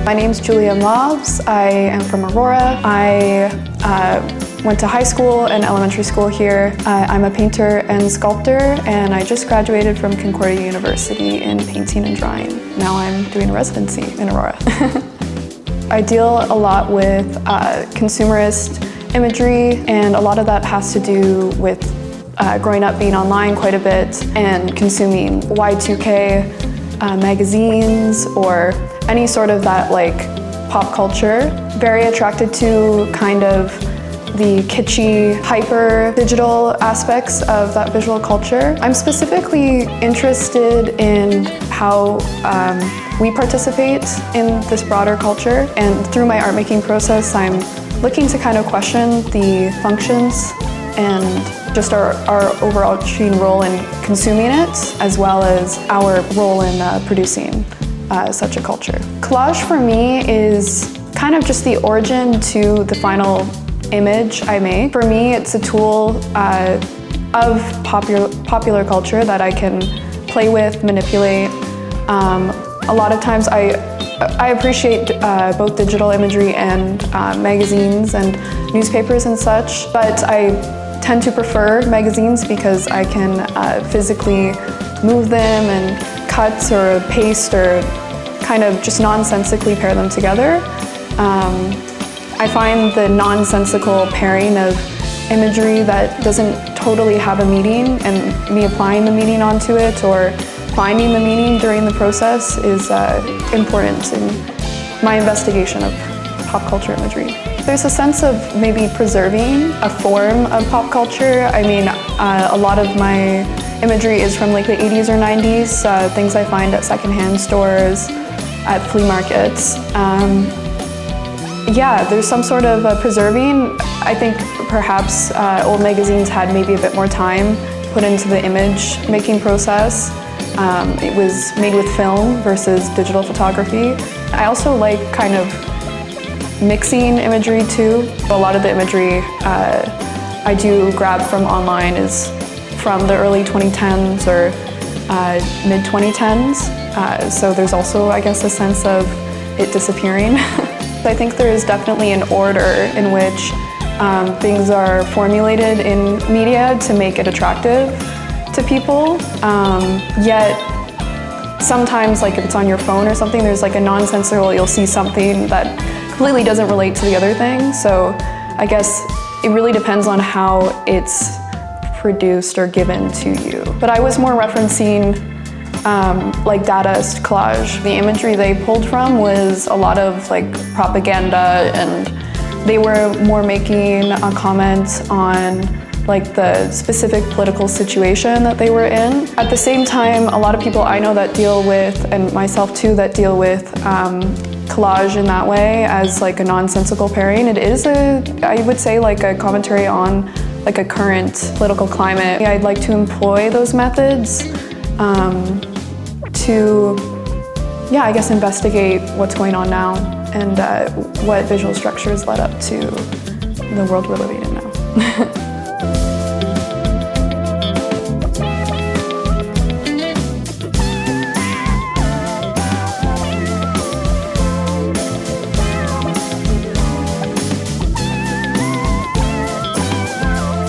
My name's Julia Mobs. I am from Aurora. I went to high school and elementary school here. I'm a painter and sculptor, and I just graduated from Concordia University in painting and drawing. Now I'm doing a residency in Aurora. I deal a lot with consumerist imagery, and a lot of that has to do with growing up being online quite a bit and consuming Y2K magazines or any sort of that like pop culture. Very attracted to kind of the kitschy, hyper digital aspects of that visual culture. I'm specifically interested in how we participate in this broader culture, and through my art making process I'm looking to kind of question the functions and just our overarching role in consuming it, as well as our role in producing such a culture. Collage for me is kind of just the origin to the final image I make. For me, it's a tool of popular culture that I can play with, manipulate. A lot of times I appreciate both digital imagery and magazines and newspapers and such, but I tend to prefer magazines because I can physically move them and cut or paste or kind of just nonsensically pair them together. I find the nonsensical pairing of imagery that doesn't totally have a meaning, and me applying the meaning onto it or finding the meaning during the process is important in my investigation of pop culture imagery. There's a sense of maybe preserving a form of pop culture. I mean, a lot of my imagery is from like the 80s or 90s, things I find at secondhand stores, at flea markets. Yeah, there's some sort of preserving. I think perhaps old magazines had maybe a bit more time put into the image making process. It was made with film versus digital photography. I also like kind of mixing imagery too. A lot of the imagery I do grab from online is from the early 2010s or mid 2010s. So there's also, I guess, a sense of it disappearing. I think there is definitely an order in which things are formulated in media to make it attractive to people. Yet sometimes, like if it's on your phone or something, there's like a nonsensical, you'll see something that completely doesn't relate to the other thing. So I guess it really depends on how it's produced or given to you. But I was more referencing like Dadaist collage. The imagery they pulled from was a lot of like propaganda, and they were more making a comment on like the specific political situation that they were in. At the same time, a lot of people I know that deal with, and myself too, that deal with collage in that way as like a nonsensical pairing. It is I would say like a commentary on like a current political climate. I'd like to employ those methods to, yeah, I guess investigate what's going on now and what visual structures led up to the world we're living in now.